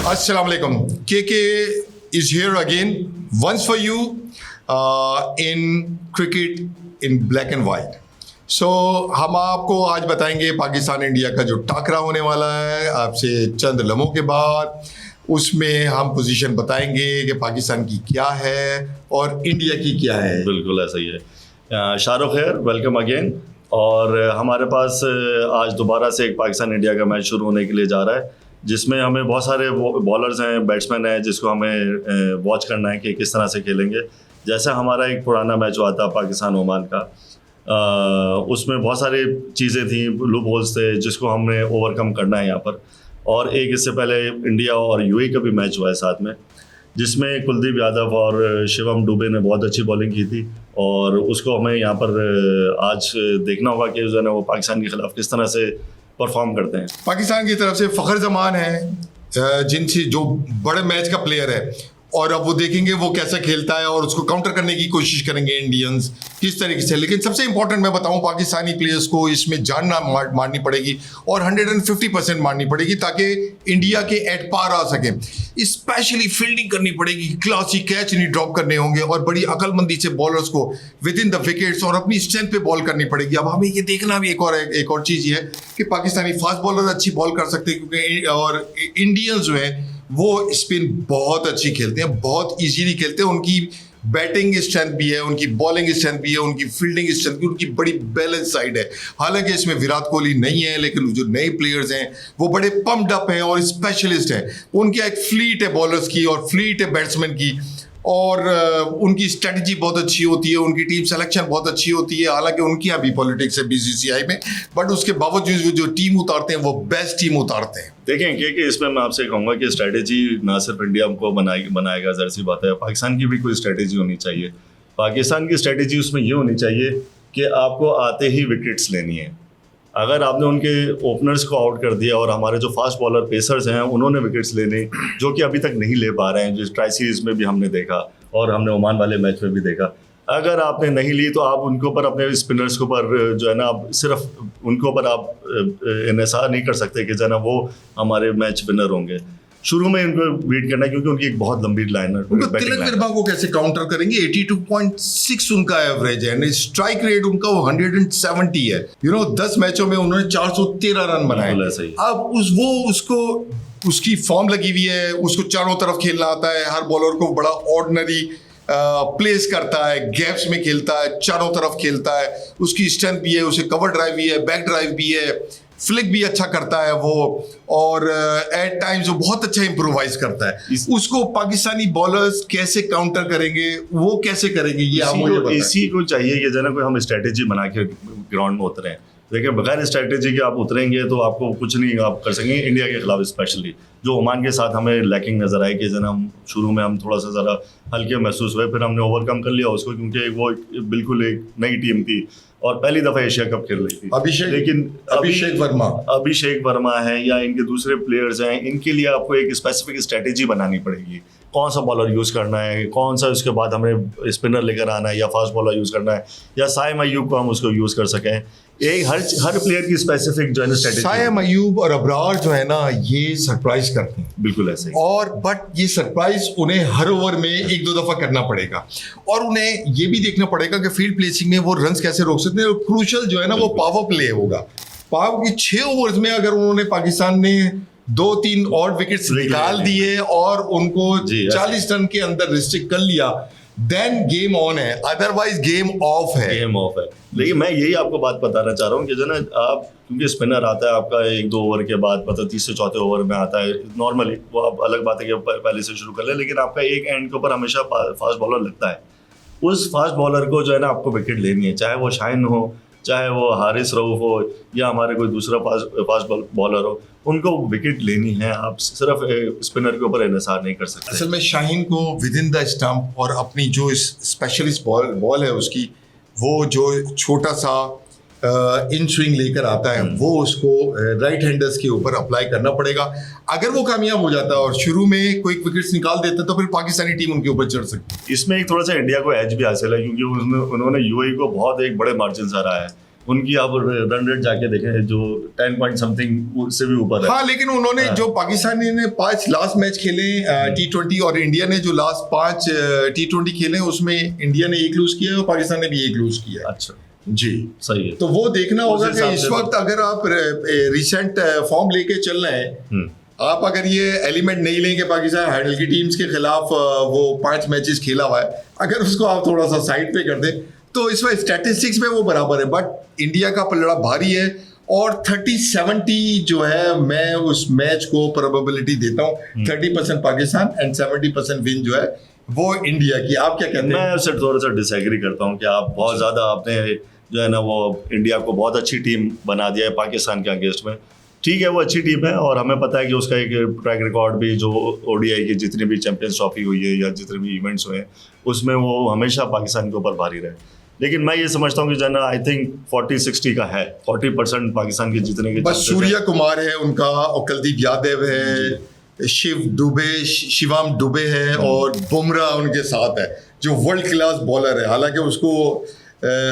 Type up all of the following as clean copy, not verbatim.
Assalamu alaikum. KK is here again, once for you in cricket in black and white. So हम आपको आज बताएंगे Pakistan India का जो टाकरा होने वाला है आपसे चंद लम्हों के बाद, उसमें हम पोजीशन बताएंगे कि पाकिस्तान की क्या है और इंडिया की क्या है। बिल्कुल ऐसा ही है। शाहरुख खैर, वेलकम अगेन। और हमारे पास आज दोबारा से एक पाकिस्तान इंडिया का मैच शुरू होने के लिए जा रहा है, जिसमें हमें बहुत सारे बॉलर्स हैं, बैट्समैन हैं, जिसको हमें वॉच करना है कि किस तरह से खेलेंगे। जैसा हमारा एक पुराना मैच हुआ था पाकिस्तान ओमान का, उसमें बहुत सारी चीज़ें थी, लूप होल्स थे, जिसको हमने ओवरकम करना है यहाँ पर। और एक इससे पहले इंडिया और यूएई का भी मैच हुआ है साथ में, जिसमें कुलदीप यादव और शिवम दुबे ने बहुत अच्छी बॉलिंग की थी। और उसको हमें यहाँ पर आज देखना होगा कि जो है ना वो पाकिस्तान के खिलाफ किस तरह से परफॉर्म करते हैं। पाकिस्तान की तरफ से फ़खर जमान है, जिनसे जो बड़े मैच का प्लेयर है, और अब वो देखेंगे वो कैसा खेलता है और उसको काउंटर करने की कोशिश करेंगे इंडियंस किस तरीके से। लेकिन सबसे इंपॉर्टेंट मैं बताऊं, पाकिस्तानी प्लेयर्स को इसमें जान ना मारनी पड़ेगी और 150% मारनी पड़ेगी ताकि इंडिया के एट पार आ सके। स्पेशली फील्डिंग करनी पड़ेगी, क्लासी कैच नहीं ड्रॉप करने होंगे और बड़ी अकलमंदी से बॉलर्स को विद इन द विकेट्स और अपनी स्ट्रेंथ पे बॉल करनी पड़ेगी। अब हमें ये देखना भी एक और चीज़ ये है कि पाकिस्तानी फास्ट बॉलर अच्छी बॉल कर सकते हैं, क्योंकि और इंडियंस जो है वो स्पिन बहुत अच्छी खेलते हैं, बहुत इजीली खेलते हैं। उनकी बैटिंग स्ट्रेंथ भी है, उनकी बॉलिंग स्ट्रेंथ भी है, उनकी फील्डिंग स्ट्रेंथ भी, उनकी बड़ी बैलेंस साइड है। हालांकि इसमें विराट कोहली नहीं है, लेकिन जो नए प्लेयर्स हैं वो बड़े पम्प्ड अप हैं और स्पेशलिस्ट हैं। उनकी एक फ्लीट है बॉलर्स की और फ्लीट है बैट्समैन की, और उनकी स्ट्रेटजी बहुत अच्छी होती है, उनकी टीम सिलेक्शन बहुत अच्छी होती है। हालांकि उनकी अभी पॉलिटिक्स है बीसीसीआई में, बट उसके बावजूद वो जो टीम उतारते हैं वो बेस्ट टीम उतारते हैं। देखें कि इसमें मैं आपसे कहूँगा कि स्ट्रेटेजी ना सिर्फ इंडिया को बनाएगा, ज़ाहिर सी बात है, पाकिस्तान की भी कोई स्ट्रेटेजी होनी चाहिए। पाकिस्तान की स्ट्रेटेजी उसमें ये होनी चाहिए कि आपको आते ही विकेट्स लेनी है। अगर आपने उनके ओपनर्स को आउट कर दिया और हमारे जो फास्ट बॉलर पेसर्स हैं उन्होंने विकेट्स लेने जो कि अभी तक नहीं ले पा रहे हैं, जो ट्राई सीरीज़ में भी हमने देखा और हमने ओमान वाले मैच में भी देखा, अगर आपने नहीं ली तो आप उनके ऊपर, अपने स्पिनर्स के ऊपर जो है ना, आप सिर्फ उनके ऊपर आप इन्हिसार नहीं कर सकते कि जो है ना वो हमारे मैच विनर होंगे। शुरू में उनको बीट करना है, क्योंकि उनकी एक बहुत लंबी लाइन है। तिलक वर्मा को कैसे काउंटर करेंगे? 82.6 उनका एवरेज है, स्ट्राइक रेट उनका 170 है। 10 मैचों में उन्होंने 413 रन बनाए। अब उसको उसकी फॉर्म लगी हुई है, उसको चारों तरफ खेलना आता है, हर बॉलर को बड़ा ऑर्डिनरी प्लेस करता है, गैप्स में खेलता है, चारों तरफ खेलता है, उसकी स्ट्रेंथ भी है, उसे कवर ड्राइव भी है, बैक ड्राइव भी है, फ्लिक भी अच्छा करता है वो, और एट टाइम्स वो बहुत अच्छा इम्प्रोवाइज करता है। उसको पाकिस्तानी बॉलर्स कैसे काउंटर करेंगे, वो कैसे करेंगे, ये आप मुझे बताएं। इसी को चाहिए कि जना कोई हम स्ट्रेटेजी बना के ग्राउंड में उतरें। देखिए, बगैर स्ट्रेटेजी के आप उतरेंगे तो आपको कुछ नहीं आप कर सकेंगे। इंडिया के खिलाफ स्पेशली जो ओमान के साथ हमें लैकिंग नजर आई कि जना हम शुरू में हम थोड़ा सा ज़रा हल्के महसूस हुए, फिर हमने ओवरकम कर लिया उसको, क्योंकि वो बिल्कुल एक नई टीम थी और पहली दफ़ा एशिया कप खेल रही थी। अभिषेक वर्मा है या इनके दूसरे प्लेयर्स हैं, इनके लिए आपको एक स्पेसिफिक स्ट्रेटेजी बनानी पड़ेगी। कौन सा बॉलर यूज़ करना है, कौन सा उसके बाद हमें स्पिनर लेकर आना है या फास्ट बॉलर यूज़ करना है, या साइम अयूब को हम उसको यूज़ कर सकें। एक हर प्लेयर की स्पेसिफिक जो है ना स्ट्रेटेजी। साइम अयूब और अबरार जो है ना, ये सरप्राइज करते हैं, बिल्कुल ऐसे ही। और बट ये सरप्राइज उन्हें हर ओवर में 1-2 दफा करना पड़ेगा, और उन्हें ये भी देखना पड़ेगा कि फील्ड प्लेसिंग में वो रन्स कैसे रोक सकते हैं। क्रूशल जो है ना वो पावर प्ले होगा। पावर की 6 ओवर्स में अगर उन्होंने, पाकिस्तान ने 2-3 और विकेट्स निकाल दिए और उनको 40 रन के अंदर रिस्ट्रिक्ट कर लिया, देन गेम ऑन है, अदरवाइज गेम ऑफ है। लेकिन मैं यही आपको बात बताना चाह रहा हूँ कि जो ना आप, क्योंकि स्पिनर आता है आपका 1-2 ओवर के बाद, मतलब 3 से 4 ओवर में आता है नॉर्मली, वो आप अलग बात है कि पहले से शुरू कर लें, लेकिन आपका एक एंड के ऊपर हमेशा फास्ट बॉलर लगता है। उस फास्ट बॉलर को जो है ना आपको विकेट लेनी है, चाहे वो शाइन हो, चाहे वो हारिस रऊफ हो, या हमारे कोई दूसरा फास्ट बॉलर हो, उनको विकेट लेनी है। आप सिर्फ स्पिनर के ऊपर इन्हिसार नहीं कर सकते। असल में शाहीन को विद इन द स्टंप और अपनी जो स्पेशलिस्ट बॉल है उसकी, वो जो छोटा सा इन स्विंग लेकर आता है, वो उसको राइट हैंडर्स के ऊपर अप्लाई करना पड़ेगा। अगर वो कामयाब हो जाता है और शुरू में कोई विकेट्स निकाल देता है तो फिर पाकिस्तानी टीम उनके ऊपर चढ़ सकती है। इसमें एक थोड़ा सा इंडिया को एज भी हासिल है, क्योंकि उन्होंने यूएई को बहुत एक बड़े मार्जिन से हराया है। उनकी आप रन रेट जाके देखें जो 10 पॉइंट समथिंग से भी ऊपर है। हाँ, लेकिन उन्होंने जो पाकिस्तानी ने 5 लास्ट मैच खेले T20 और इंडिया ने जो लास्ट 5 T20 खेले उसमें इंडिया ने 1 लूज किया है और पाकिस्तान ने भी 1 लूज किया है। अच्छा, जी सही है। तो वो देखना होगा कि इस तो- वक्त अगर आप रिसेंट फॉर्म लेके चल रहे हैं, आप अगर ये एलिमेंट नहीं लेंगे पाकिस्तान हैंडल की टीम्स के खिलाफ वो 5 मैचेस खेला हुआ है, अगर उसको आप थोड़ा सा साइड पे कर दें तो इस वक्त स्टैटिस्टिक्स में वो बराबर है, बट इंडिया का पलड़ा भारी है और 30-70 जो है मैं उस मैच को प्रोबेबिलिटी देता हूँ 30% पाकिस्तान एंड 70% विन जो है वो इंडिया की। आप क्या कहते हैं? मैं उससे थोड़ा सा डिसएग्री करता हूँ कि आप बहुत ज़्यादा आपने जो है ना वो इंडिया को बहुत अच्छी टीम बना दिया है पाकिस्तान के अगेंस्ट में। ठीक है, वो अच्छी टीम है और हमें पता है कि उसका एक ट्रैक रिकॉर्ड भी जो ODI की जितनी भी चैंपियंस ट्रॉफी हुई है या जितने भी इवेंट्स हुए हैं उसमें वो हमेशा पाकिस्तान के ऊपर भारी रहे। लेकिन मैं ये समझता हूँ कि जो है ना आई थिंक 40-60 का है, 40% पाकिस्तान के जीतने के बस सूर्या कुमार है उनका और कुलदीप यादव है, शिवम दुबे है और बुमराह उनके साथ है जो वर्ल्ड क्लास बॉलर है। हालांकि उसको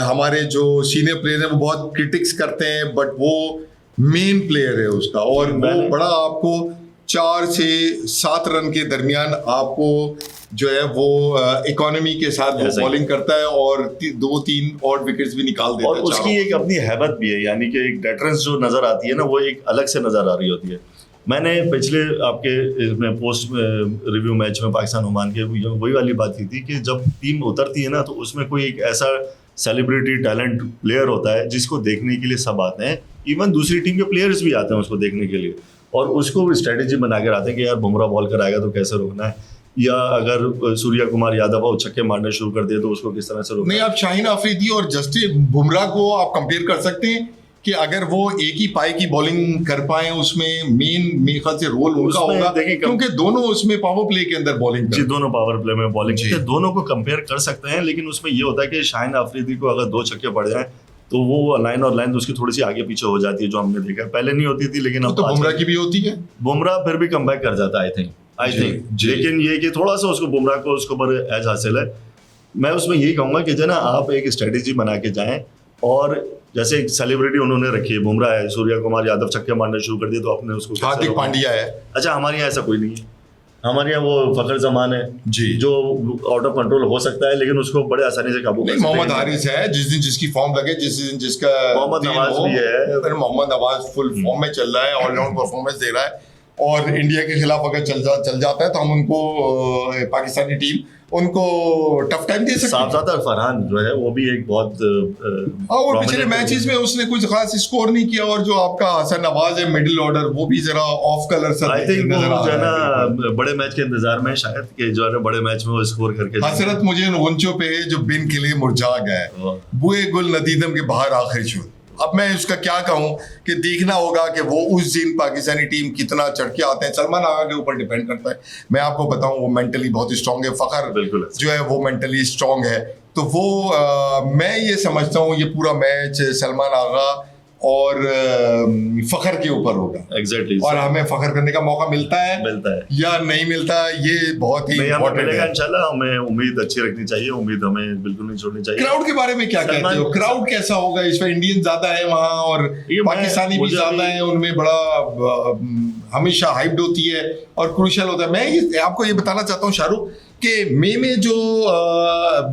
हमारे जो सीनियर प्लेयर हैं वो बहुत क्रिटिक्स करते हैं, बट वो मेन प्लेयर है उसका और वो बड़ा आपको 4 से 7 रन के दरमियान आपको जो है वो इकोनॉमी के साथ वो बॉलिंग करता है और 2-3 और विकेट्स भी निकाल देता और है। उसकी एक अपनी हैबत भी है, यानी कि एक डेटरेंस जो नजर आती है ना वो एक अलग से नजर आ रही होती है। मैंने पिछले आपके इसमें पोस्ट रिव्यू मैच में पाकिस्तान ओमान के वही वाली बात की थी कि जब टीम उतरती है ना तो उसमें कोई एक ऐसा सेलिब्रिटी टैलेंट प्लेयर होता है जिसको देखने के लिए सब आते हैं, इवन दूसरी टीम के प्लेयर्स भी आते हैं उसको देखने के लिए और उसको स्ट्रेटेजी बना कर आते हैं कि यार बुमराह बॉल कराएगा तो कैसे रोकना है, या अगर सूर्या कुमार यादव और छक्के मारने शुरू कर दिए तो उसको किस तरह से रोकना नहीं, आप शाहीन अफरीदी और जस्टिन बुमराह को आप कंपेयर कर सकते हैं कि अगर वो एक ही पाई की बॉलिंग कर पाए उसमें मेन मेरे ख्याल से रोल उनका होगा, क्योंकि दोनों उसमें पावर प्ले के अंदर बॉलिंग जी, दोनों पावर प्ले में बॉलिंग करते हैं, दोनों को कंपेयर कर सकते हैं। लेकिन उसमें ये होता है कि शाहीन अफरीदी को अगर 2 छक्के पड़ जाए तो वो लाइन और लाइन उसकी थोड़ी सी आगे पीछे हो जाती है, जो हमने देखा पहले नहीं होती थी लेकिन अब तो बुमराह की भी होती है। बुमराह फिर भी कमबैक कर जाता है आई थिंक लेकिन ये कि थोड़ा सा उसको बुमराह को उसके ऊपर एज हासिल है। मैं उसमें यही कहूंगा कि जो ना आप एक स्ट्रेटेजी बना के जाएं और जैसे एक सेलिब्रिटी उन्होंने रखी है, बुमराह है, सूर्या कुमार यादव छक्के मारने शुरू कर दिए तो आपने उसको हार्दिक पांड्या है। अच्छा, हमारे यहाँ ऐसा कोई नहीं है, हमारे यहाँ वो फखर जमान है जी जो आउट ऑफ कंट्रोल हो सकता है लेकिन उसको बड़े आसानी से काबू कर सकते हैं। मोहम्मद हारिस है, जिस दिन जिसकी फॉर्म लगे, जिस दिन जिसका मोहम्मद नवाज भी है, मोहम्मद नवाज फुल फॉर्म में चल रहा है, ऑलराउंड परफॉर्मेंस दे रहा है और इंडिया के खिलाफ अगर चल जाता है तो हम उनको पाकिस्तानी टीम उनको टफ टाइम दे सकते हैं। साफजादा फरहान जो है वो भी एक बहुत और पिछले मैचेस में उसने कुछ खास स्कोर नहीं किया और जो आपका हसन नवाज है मिडिल ऑर्डर वो भी जरा ऑफ कलर सा आई थिंक वो जो है ना बड़े मैच के इंतजार में शायद कि जो है बड़े मैच में वो स्कोर करके हसरत मुझे उन गुंचों पे है जो बिन के लिए मुरझा गए, बुए गुल नदीदम के बाहर आखिर शुरू। अब मैं उसका क्या कहूं कि देखना होगा कि वो उस दिन पाकिस्तानी टीम कितना चढ़ के आते हैं, सलमान आगा के ऊपर डिपेंड करता है। मैं आपको बताऊं वो मेंटली बहुत स्ट्रांग है, फखर बिल्कुल जो है वो मेंटली स्ट्रांग है, तो वो मैं ये समझता हूं ये पूरा मैच सलमान आगा और फखर के ऊपर होगा। एग्जैक्टली और हमें फखर करने का मौका मिलता है या नहीं मिलता, ये बहुत ही इम्पोर्टेंट है। इंशाल्लाह हमें उम्मीद अच्छी रखनी चाहिए, उम्मीद हमें बिल्कुल नहीं छोड़नी चाहिए। क्राउड के बारे में क्या कहते हो? क्राउड कैसा होगा? इसमें इंडियन ज्यादा है वहाँ और पाकिस्तानी भी ज्यादा है, उनमें बड़ा हमेशा हाइप्ड होती है और क्रूशियल होता है। मैं आपको ये बताना चाहता हूँ शाहरुख कि मई में जो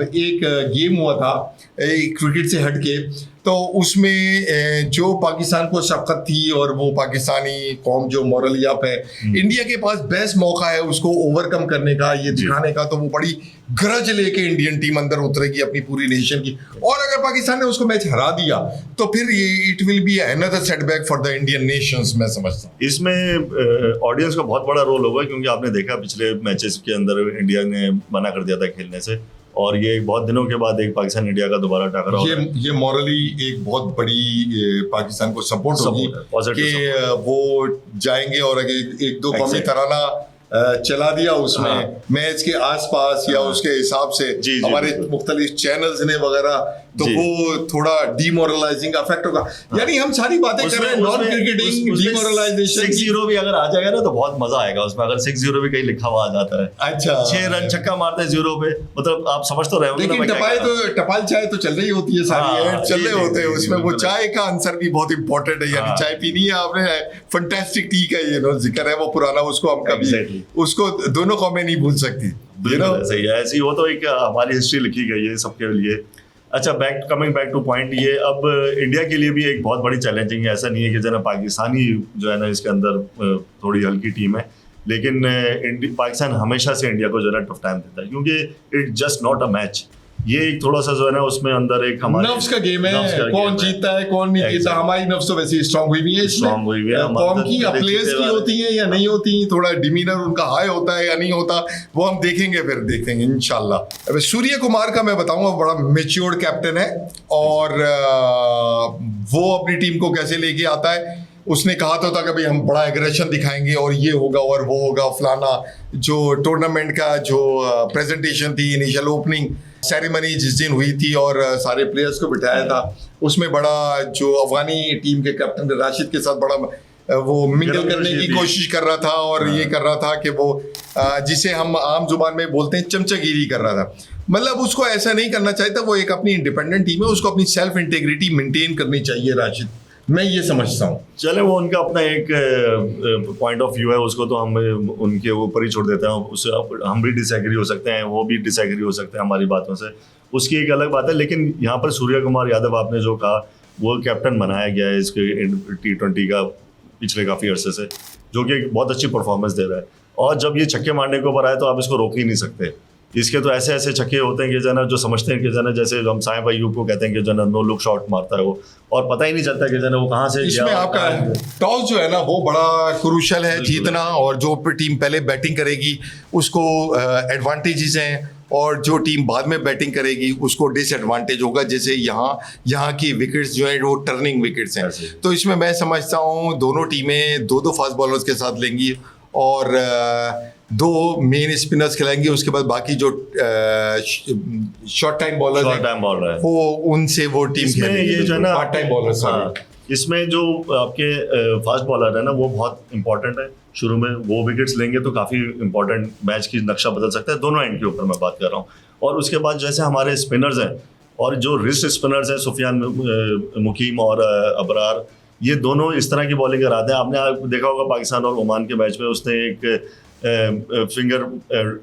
एक गेम हुआ था क्रिकेट से हटके, तो उसमें जो पाकिस्तान को शफ़क़त थी और वो पाकिस्तानी कौम जो मॉरली अप है, इंडिया के पास बेस्ट मौका है उसको ओवरकम करने का, ये दिखाने का, तो वो बड़ी गरज लेके इंडियन टीम अंदर उतरेगी अपनी पूरी नेशन की। और अगर पाकिस्तान ने उसको मैच हरा दिया तो फिर it will be another setback for the Indian Nations. मैं समझता हूँ इसमें ऑडियंस का बहुत बड़ा रोल होगा, क्योंकि आपने देखा पिछले मैचेस के अंदर इंडिया ने मना कर दिया था खेलने से, और ये बहुत दिनों के बाद एक पाकिस्तान इंडिया का दोबारा टकराव ये मॉरली एक बहुत बड़ी पाकिस्तान को सपोर्ट होगी कि वो जाएंगे और अगर 1-2 कौमी तराना चला दिया उसमें मैच के आसपास या उसके हिसाब से हमारे मुख्तलिफ चैनल्स ने वगैरह तो जी। वो थोड़ा डिमोरलाइजिंग इफेक्ट होगा। यानी हम सारी बातें कर रहे हैं नॉन क्रिकेटिंग डिमोरलाइजेशन। 6-0 भी अगर आ जाएगा ना तो बहुत मजा आएगा उसमें, अगर 6-0 भी कहीं लिखा हुआ आ जाता है। अच्छा, 6 रन छक्का मारते हैं 0 पे, मतलब आप समझ तो रहे होंगे ना लेकिन मैं क्या कह रहा हूं। टपाल चाय तो चल रही होती है, सारी हाँ, ऐड चल जी, रहे जी, होते हैं जी, उसमें। वो बिल्कुल। चाय का आंसर भी बहुत इंपॉर्टेंट है, यानी हाँ। चाय पीनी है आपने, फंटास्टिक टी का जिक्र है वो पुराना, उसको हम कभी Exactly. उसको दोनों कौमें नहीं भूल सकती। बिल्कुल सही है, ऐसी वो तो एक हमारी हिस्ट्री लिखी गई है सबके लिए। अच्छा, कमिंग बैक टू पॉइंट, ये अब इंडिया के लिए भी एक बहुत बड़ी चैलेंजिंग है। ऐसा नहीं है कि जो है ना पाकिस्तानी जो है ना इसके अंदर थोड़ी हल्की टीम है, लेकिन पाकिस्तान हमेशा से इंडिया को जो है ना टफ टाइम देता है, क्योंकि it just not a match. ये एक थोड़ा सा जो है ना उसमें अंदर एक हमारे नफ्स का गेम है, नफ्स का कौन गेम है। जीतता है कौन नहीं जीतता। Exactly. हमारी नफ्स तो वैसे स्ट्रांग हुई भी है इसमें, Strong हुई हुई है, हमारे कौम की या तो प्लेयर्स जीते की वाले। होती है या नहीं होती, थोड़ा डिमीनर उनका हाई होता है या नहीं होता, वो हम देखेंगे, फिर देखेंगे इंशाल्लाह। अब सूर्य कुमार का मैं बताऊंगा, बड़ा मेच्योर्ड कैप्टन है और वो अपनी टीम को कैसे लेके आता है। उसने कहा तो था कि भाई हम बड़ा एग्रेशन दिखाएंगे और ये होगा और वो होगा फलाना। जो टूर्नामेंट का जो प्रेजेंटेशन थी, इनिशियल ओपनिंग सेरेमनी जिस दिन हुई थी और सारे प्लेयर्स को बिठाया था, उसमें बड़ा जो अफगानी टीम के कैप्टन राशिद के साथ बड़ा वो मिंगल करने की कोशिश कर रहा था और ये कर रहा था कि वो जिसे हम आम जुबान में बोलते हैं चमचागिरी कर रहा था। मतलब उसको ऐसा नहीं करना चाहिए था, वो एक अपनी इंडिपेंडेंट टीम है, उसको अपनी सेल्फ इंटेग्रिटी मेंटेन करनी चाहिए राशिद, मैं ये समझता हूँ। चले, वो उनका अपना एक पॉइंट ऑफ व्यू है, उसको तो हम उनके ऊपर ही छोड़ देते हैं। उससे हम भी डिसएग्री हो सकते हैं, वो भी डिसएग्री हो सकते हैं हमारी बातों से, उसकी एक अलग बात है। लेकिन यहाँ पर सूर्य कुमार यादव आपने जो कहा, वो कैप्टन बनाया गया है इसके T20 का पिछले काफ़ी अरसे से, जो कि एक बहुत अच्छी परफॉर्मेंस दे रहा है। और जब ये छक्के मारने के ऊपर आए तो आप इसको रोक ही नहीं सकते। इसके तो ऐसे ऐसे छक्के होते हैं कि जना जो समझते हैं कि जना, जैसे हम साइब अय्यूब को कहते हैं कि जना नो लुक शॉट मारता है वो, और पता ही नहीं चलता कि जना वो कहाँ से इसमें गया। आपका टॉस जो है ना वो बड़ा क्रूशल है जीतना, और जो टीम पहले बैटिंग करेगी उसको एडवांटेजेस हैं, और जो टीम बाद में बैटिंग करेगी उसको डिसएडवांटेज होगा। जैसे यहाँ की विकेट्स जो है वो टर्निंग विकेट्स हैं, तो इसमें मैं समझता हूँ दोनों टीमें दो फास्ट बॉलर्स के साथ लेंगी और 2 मेन स्पिनर्स खिलाएंगे। उसके बाद बाकी जो शॉर्ट टाइम बॉलर है वो उनसे वो टीम खेलेगी। ये जो है ना पार्ट टाइम बॉलर, हाँ, इसमें जो आपके फास्ट बॉलर है ना वो बहुत इंपॉर्टेंट है। शुरू में वो विकेट्स लेंगे तो काफ़ी इंपॉर्टेंट मैच की नक्शा बदल सकता है, दोनों एंड के ऊपर मैं बात कर रहा हूँ। और उसके बाद जैसे हमारे स्पिनर्स हैं और जो रिस्ट स्पिनर्स हैं, सुफियान मुकीम और अबरार, ये दोनों इस तरह की बॉलिंग कराते हैं। आपने देखा होगा पाकिस्तान और ओमान के मैच में उसने एक फिंगर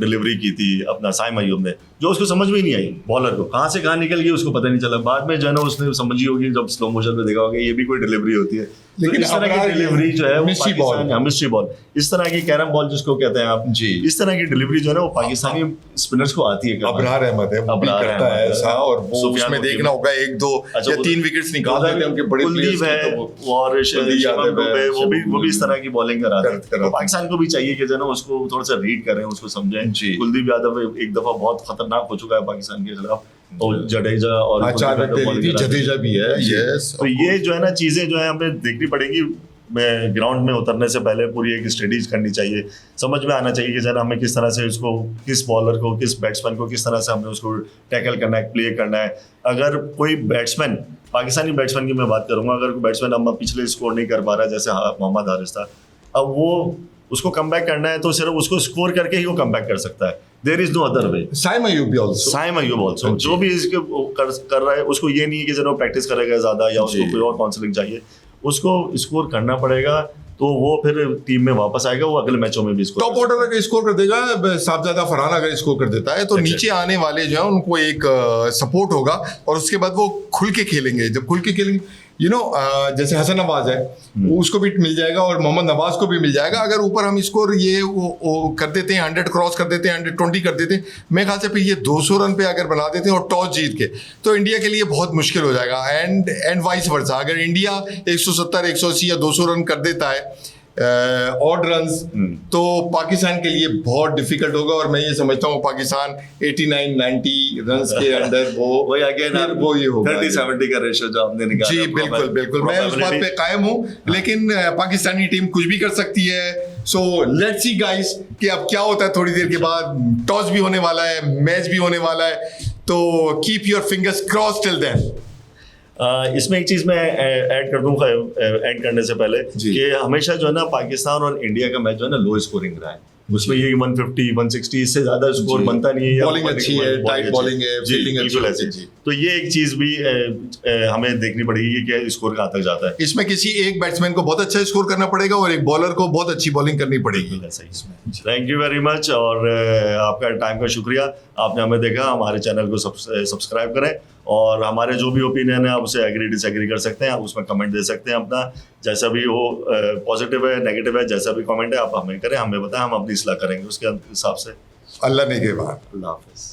डिलीवरी की थी अपना साइम अय्यूब ने, जो उसको समझ में ही नहीं आई, बॉलर को कहाँ से कहाँ निकल गई उसको पता नहीं चला। बाद में जो है ना उसने समझी होगी, जब स्लो मोशन में देखा होगा ये भी कोई डिलीवरी होती है। लेकिन तो इस तरह की डिलीवरी जो है मिस्ट्री बॉल, इस तरह की कैरम बॉल जिसको कहते हैं आप जी, इस तरह की डिलीवरी जो है ना वो पाकिस्तानी स्पिनर्स को आती है। अबरार अहमद है, वो भी करता है ऐसा, और वो उसमें देखना होगा 1, 2 या 3 विकेट्स निकाल देते हैं उनके बड़े प्लेयर्स है, और शिवम दुबे वो भी इस तरह की बॉलिंग कराते हैं। पाकिस्तान को भी चाहिए कि जो है ना उसको थोड़ा सा रीड करें, उसको समझें। कुलदीप यादव एक दफा बहुत खतरनाक हो चुका है पाकिस्तान के खिलाफ, और जडेजा और जडेजा भी है। यस, तो ये जो है ना चीजें जो है हमें देखनी पड़ेगी। मैं ग्राउंड में उतरने से पहले पूरी एक स्टडीज करनी चाहिए, समझ में आना चाहिए कि जरा हमें किस तरह से उसको, किस बॉलर को, किस बैट्समैन को किस तरह से हमें उसको टैकल करना है, प्ले करना है। अगर कोई बैट्समैन, पाकिस्तानी बैट्समैन की मैं बात करूंगा, अगर कोई बैट्समैन हम पिछले स्कोर नहीं कर पा रहा है, जैसे मोहम्मद हारिस था, अब वो उसको कम बैक करना है तो सिर्फ उसको स्कोर करके ही वो कम बैक कर सकता है। There is no other way. Saim Ayub also जो भी इसके कर रहा है, उसको ये नहीं है कि जरा प्रैक्टिस करेगा ज्यादा या उसको कोई और काउंसलिंग चाहिए, उसको स्कोर करना पड़ेगा, तो वो फिर टीम में वापस आएगा, वो अगले मैचों में भी स्कोर, टॉप ऑर्डर अगर स्कोर कर देगा, साहबजादा फरहान अगर स्कोर कर देता है तो नीचे आने वाले जो है उनको एक सपोर्ट होगा, और उसके बाद वो खुल के खेलेंगे। जब खुल के खेलेंगे, जैसे हसन नवाज है, उसको भी मिल जाएगा और मोहम्मद नवाज को भी मिल जाएगा। अगर ऊपर हम स्कोर ये वो कर देते हैं, 100 क्रॉस कर देते हैं, 120 कर देते हैं, मेरे ख्याल से फिर ये 200 रन पे अगर बना देते हैं और टॉस जीत के, तो इंडिया के लिए बहुत मुश्किल हो जाएगा। एंड वाइस वर्सा, अगर इंडिया 170, 180 या 200 रन कर देता है ऑड रन्स, तो पाकिस्तान के लिए बहुत डिफिकल्ट होगा। और मैं ये समझता हूँ पाकिस्तान 89-90 रन्स के अंदर वो ये होगा 30-70 का रेशो जो हमने निकाला। जी बिल्कुल, मैं उस बात पे कायम हूँ, लेकिन पाकिस्तानी टीम कुछ भी कर सकती है। सो लेट्स सी गाइस कि अब क्या होता है। थोड़ी देर के बाद टॉस भी होने वाला है, मैच भी होने वाला है, तो keep your fingers cross till then. इसमें एक चीज़ मैं ऐड कर दूंगा ऐड करने से पहले जी। कि हमेशा जो है ना पाकिस्तान और इंडिया का मैच जो है ना लो स्कोरिंग रहा है, उसमें ये 150 160 इससे ज्यादा स्कोर जी। बनता नहीं है, या Bowling अच्छी है, tight bowling है, जी, fielding बिल्कुल अच्छी है, ऐसे। जी। तो ये एक चीज भी हमें देखनी पड़ेगी कि स्कोर कहाँ तक जाता है। इसमें किसी एक बैट्समैन को बहुत अच्छा स्कोर करना पड़ेगा और एक बॉलर को बहुत अच्छी बॉलिंग करनी पड़ेगी। बिल्कुल ऐसा ही इसमें। थैंक यू वेरी मच, और आपका टाइम का शुक्रिया, आपने हमें देखा। हमारे चैनल को सब्सक्राइब करें, और हमारे जो भी ओपिनियन है आप उसे एग्री डिसएग्री कर सकते हैं, आप उसमें कमेंट दे सकते हैं अपना, जैसा भी हो, पॉजिटिव है नेगेटिव है, जैसा भी कमेंट है आप हमें करें, हमें बताएं, हम अपनी इस्लाह करेंगे उसके हिसाब से। अल्लाह ने के बाद। अल्लाह हाफिज़।